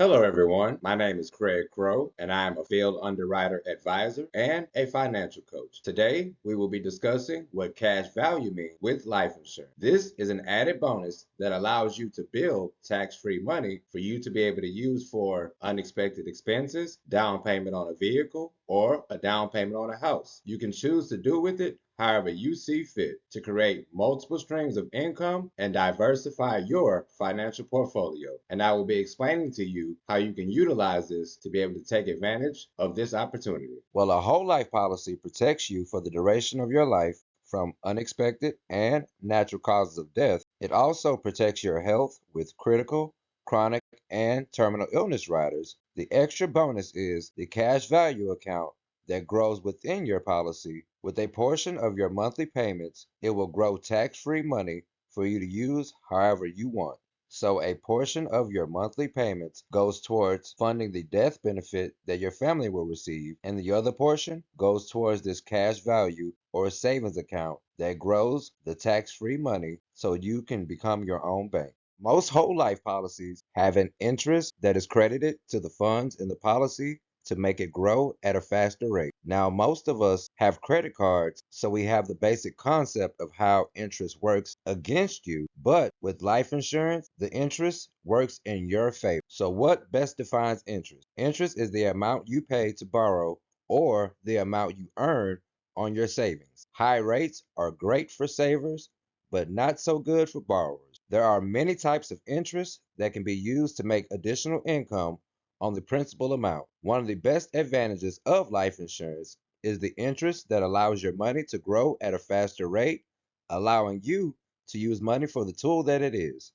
Hello, everyone. My name is Craig Crow, and I am a field underwriter advisor and a financial coach. Today, we will be discussing what cash value means with life insurance. This is an added bonus that allows you to build tax free money for you to be able to use for unexpected expenses, down payment on a vehicle, or a down payment on a house. You can choose to do with it however you see fit to create multiple streams of income and diversify your financial portfolio. And I will be explaining to you how you can utilize this to be able to take advantage of this opportunity. Well, a whole life policy protects you for the duration of your life from unexpected and natural causes of death. It also protects your health with critical, chronic, and terminal illness riders. The extra bonus is the cash value account that grows within your policy. With a portion of your monthly payments, it will grow tax-free money for you to use however you want. So a portion of your monthly payments goes towards funding the death benefit that your family will receive, and the other portion goes towards this cash value or savings account that grows the tax-free money so you can become your own bank. Most whole life policies have an interest that is credited to the funds in the policy to make it grow at a faster rate. Now, most of us have credit cards, so we have the basic concept of how interest works against you. But with life insurance, the interest works in your favor. So, what best defines interest? Interest is the amount you pay to borrow or the amount you earn on your savings. High rates are great for savers, but not so good for borrowers. There are many types of interest that can be used to make additional income on the principal amount. One of the best advantages of life insurance is the interest that allows your money to grow at a faster rate, allowing you to use money for the tool that it is.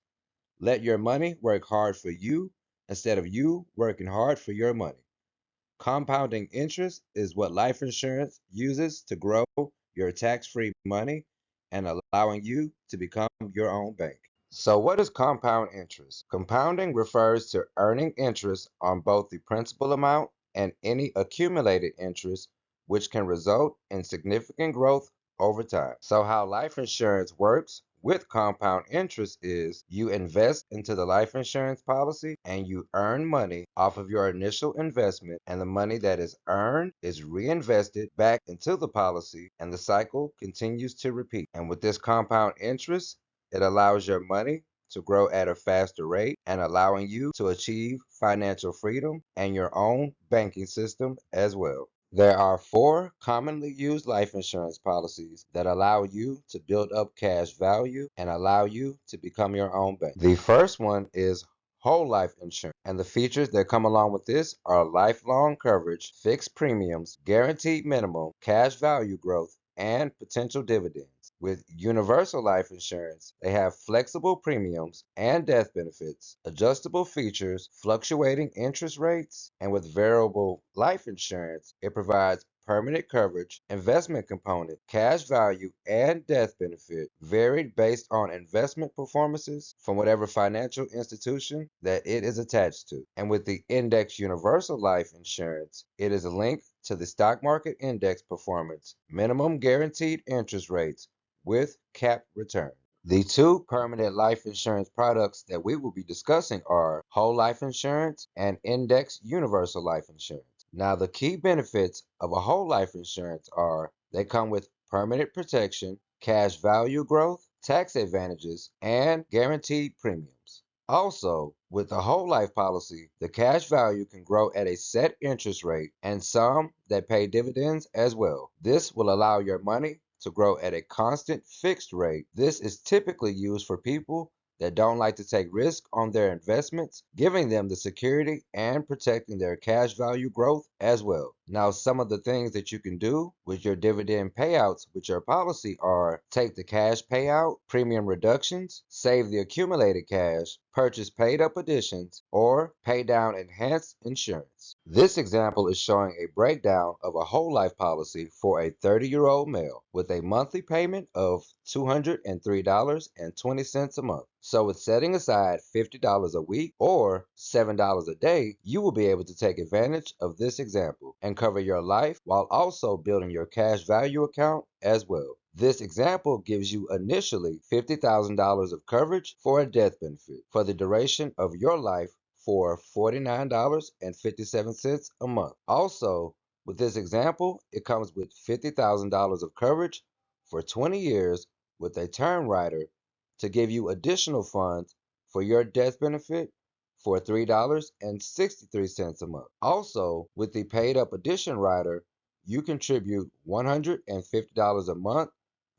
Let your money work hard for you instead of you working hard for your money. Compounding interest is what life insurance uses to grow your tax free money and allowing you to become your own bank. So, what is compound interest? Compounding refers to earning interest on both the principal amount and any accumulated interest, which can result in significant growth over time. So, how life insurance works with compound interest is you invest into the life insurance policy and you earn money off of your initial investment, and the money that is earned is reinvested back into the policy, and the cycle continues to repeat. And with this compound interest, it allows your money to grow at a faster rate and allowing you to achieve financial freedom and your own banking system as well. There are four commonly used life insurance policies that allow you to build up cash value and allow you to become your own bank. The first one is whole life insurance, and the features that come along with this are lifelong coverage, fixed premiums, guaranteed minimum, cash value growth, and potential dividends. With universal life insurance, they have flexible premiums and death benefits, adjustable features, fluctuating interest rates, and with variable life insurance, it provides permanent coverage, investment component, cash value, and death benefit varied based on investment performances from whatever financial institution that it is attached to. And with the Index Universal Life Insurance, it is linked to the stock market index performance, minimum guaranteed interest rates with capped return. The two permanent life insurance products that we will be discussing are whole life insurance and index universal life insurance. Now, the key benefits of a whole life insurance are they come with permanent protection, cash value growth, tax advantages, and guaranteed premiums. Also, with a whole life policy, the cash value can grow at a set interest rate and some that pay dividends as well. This will allow your money to grow at a constant fixed rate. This is typically used for people that don't like to take risk on their investments, giving them the security and protecting their cash value growth as well. Now, some of the things that you can do with your dividend payouts with your policy are take the cash payout, premium reductions, save the accumulated cash, purchase paid up additions, or pay down enhanced insurance. This example is showing a breakdown of a whole life policy for a 30-year-old male with a monthly payment of $203.20 a month. So with setting aside $50 a week or $7 a day, you will be able to take advantage of this example and cover your life while also building your cash value account as well. This example gives you initially $50,000 of coverage for a death benefit for the duration of your life for $49.57 a month. Also, with this example, it comes with $50,000 of coverage for 20 years with a term rider to give you additional funds for your death benefit for $3.63 a month. Also, with the paid up addition rider, you contribute $150 a month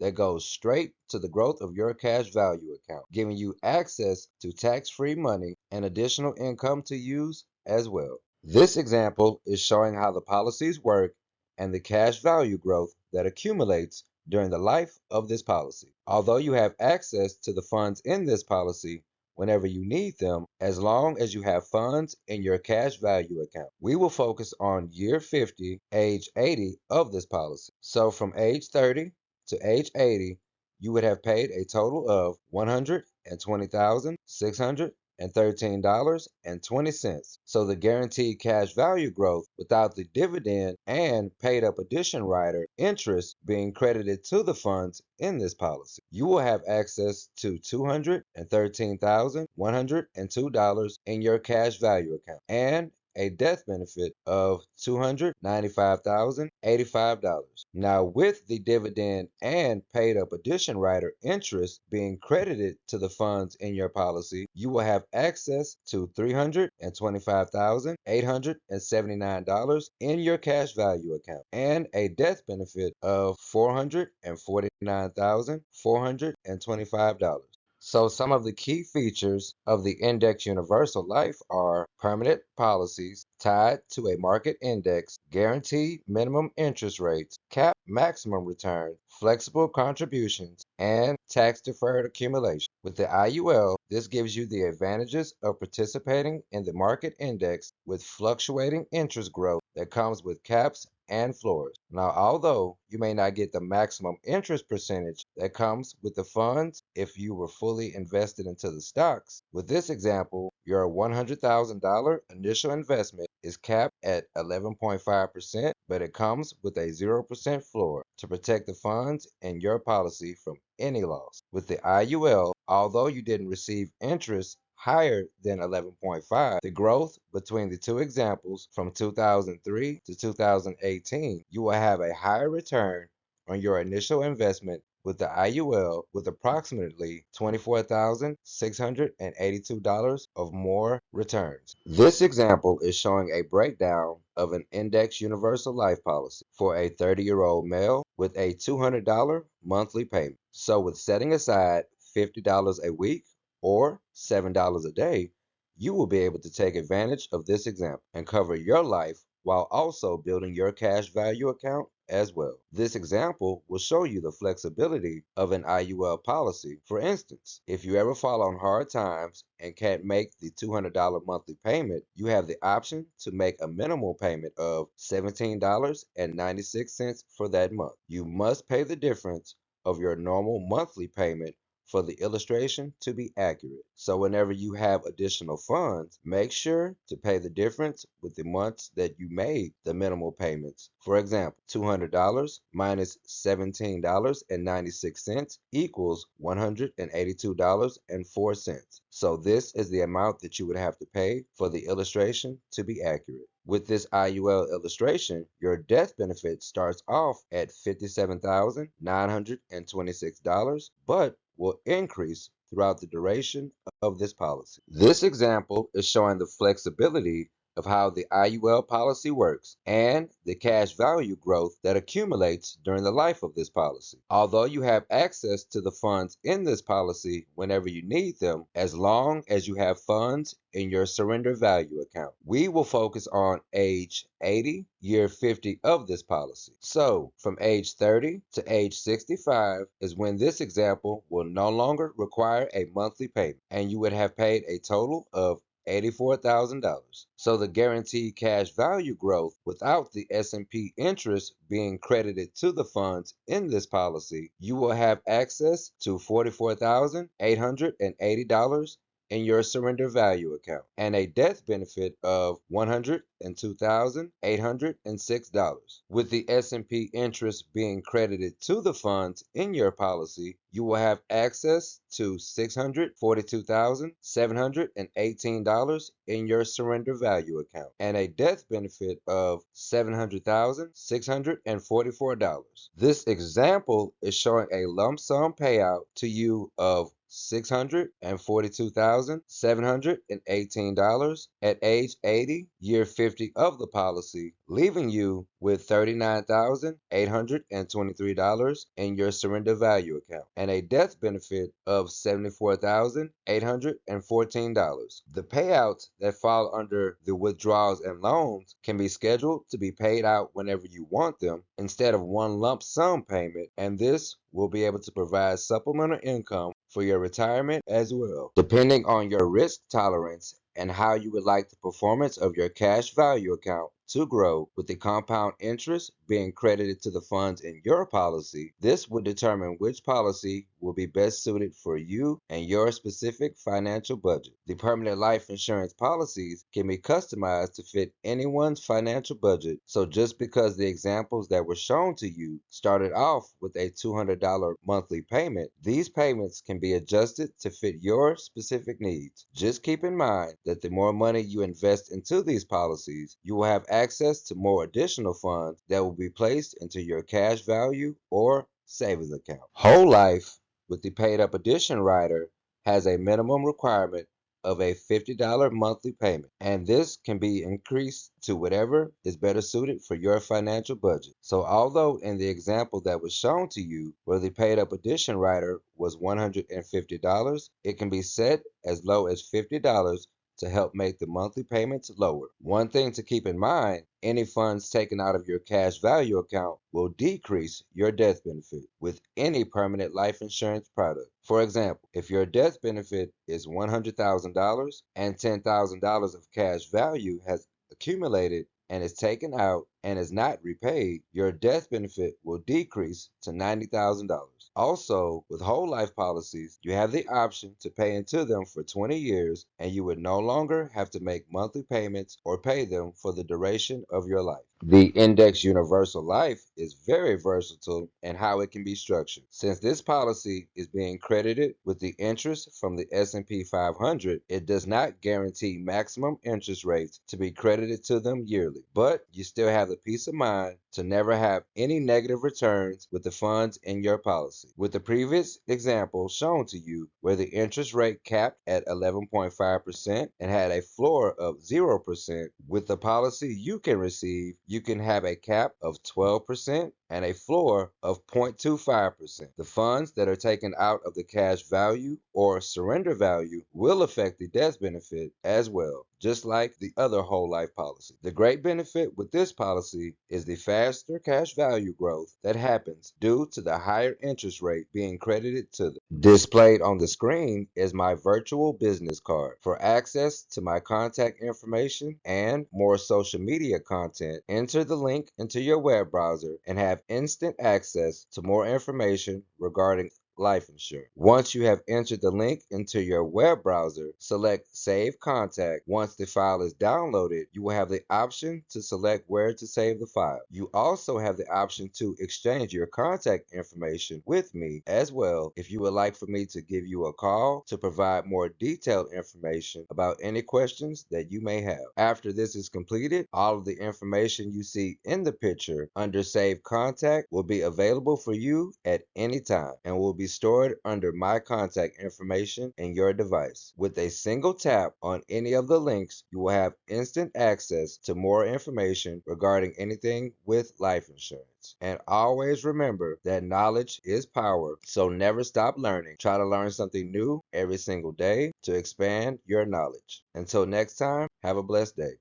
that goes straight to the growth of your cash value account, giving you access to tax-free money and additional income to use as well. This example is showing how the policies work and the cash value growth that accumulates during the life of this policy. Although you have access to the funds in this policy whenever you need them, as long as you have funds in your cash value account. We will focus on year 50, age 80 of this policy. So from age 30 to age 80, you would have paid a total of $120,613.20. So the guaranteed cash value growth without the dividend and paid up addition rider interest being credited to the funds in this policy. You will have access to $213,102 in your cash value account and a death benefit of $295,085. Now, with the dividend and paid up addition rider interest being credited to the funds in your policy, you will have access to $325,879 in your cash value account and a death benefit of $449,425. So some of the key features of the Index Universal Life are permanent policies tied to a market index, guaranteed minimum interest rates, cap maximum return, flexible contributions, and tax-deferred accumulation. With the IUL, this gives you the advantages of participating in the market index with fluctuating interest growth that comes with caps and floors. Now, although you may not get the maximum interest percentage that comes with the funds if you were fully invested into the stocks, with this example, your $100,000 initial investment is capped at 11.5%, but it comes with a 0% floor to protect the funds in your policy from any loss. With the IUL, although you didn't receive interest higher than 11.5, the growth between the two examples from 2003 to 2018, you will have a higher return on your initial investment with the IUL with approximately $24,682 of more returns. This example is showing a breakdown of an Index Universal Life policy for a 30-year-old male with a $200 monthly payment. So with setting aside $50 a week or $7 a day, you will be able to take advantage of this example and cover your life while also building your cash value account as well. This example will show you the flexibility of an IUL policy. For instance, if you ever fall on hard times and can't make the $200 monthly payment, you have the option to make a minimal payment of $17.96 for that month. You must pay the difference of your normal monthly payment for the illustration to be accurate. So whenever you have additional funds, make sure to pay the difference with the months that you made the minimal payments. For example, $200 minus $17.96 equals $182.04. So this is the amount that you would have to pay for the illustration to be accurate. With this IUL illustration, your death benefit starts off at $57,926, but will increase throughout the duration of this policy. This example is showing the flexibility of how the IUL policy works and the cash value growth that accumulates during the life of this policy. Although you have access to the funds in this policy whenever you need them, as long as you have funds in your surrender value account. We will focus on age 80, year 50 of this policy. So from age 30 to age 65 is when this example will no longer require a monthly payment, and you would have paid a total of $84,000. So the guaranteed cash value growth without the S&P interest being credited to the funds in this policy, you will have access to $44,880 in your surrender value account, and a death benefit of $102,806. With the S&P interest being credited to the funds in your policy, you will have access to $642,718 in your surrender value account and a death benefit of $700,644. This example is showing a lump sum payout to you of $642,718 at age 80, year 50 of the policy, leaving you with $39,823 in your surrender value account and a death benefit of $74,814. The payouts that fall under the withdrawals and loans can be scheduled to be paid out whenever you want them instead of one lump sum payment, and this will be able to provide supplemental income for your retirement as well. Depending on your risk tolerance and how you would like the performance of your cash value account to grow, with the compound interest being credited to the funds in your policy, this will determine which policy will be best suited for you and your specific financial budget. The permanent life insurance policies can be customized to fit anyone's financial budget, so just because the examples that were shown to you started off with a $200 monthly payment, these payments can be adjusted to fit your specific needs. Just keep in mind that the more money you invest into these policies, you will have access to more additional funds that will be placed into your cash value or savings account. Whole life with the paid up addition rider has a minimum requirement of a $50 monthly payment, and this can be increased to whatever is better suited for your financial budget. So although in the example that was shown to you where the paid up addition rider was $150, it can be set as low as $50 to help make the monthly payments lower. One thing to keep in mind, any funds taken out of your cash value account will decrease your death benefit with any permanent life insurance product. For example, if your death benefit is $100,000 and $10,000 of cash value has accumulated and is taken out and is not repaid, your death benefit will decrease to $90,000. Also, with whole life policies, you have the option to pay into them for 20 years and you would no longer have to make monthly payments or pay them for the duration of your life. The Index Universal Life is very versatile in how it can be structured. Since this policy is being credited with the interest from the S&P 500, it does not guarantee maximum interest rates to be credited to them yearly, but you still have the peace of mind to never have any negative returns with the funds in your policy. With the previous example shown to you where the interest rate capped at 11.5% and had a floor of 0%, with the policy you can receive, you can have a cap of 12% and a floor of 0.25%. The funds that are taken out of the cash value or surrender value will affect the death benefit as well, just like the other whole life policy. The great benefit with this policy is the faster cash value growth that happens due to the higher interest rate being credited to them. Displayed on the screen is my virtual business card. For access to my contact information and more social media content, enter the link into your web browser and have instant access to more information regarding life insurance. Once you have entered the link into your web browser, select Save Contact. Once the file is downloaded, you will have the option to select where to save the file. You also have the option to exchange your contact information with me as well if you would like for me to give you a call to provide more detailed information about any questions that you may have. After this is completed, all of the information you see in the picture under Save Contact will be available for you at any time and will be stored under my contact information in your device. With a single tap on any of the links, you will have instant access to more information regarding anything with life insurance. And always remember that knowledge is power, so never stop learning. Try to learn something new every single day to expand your knowledge. Until next time, have a blessed day.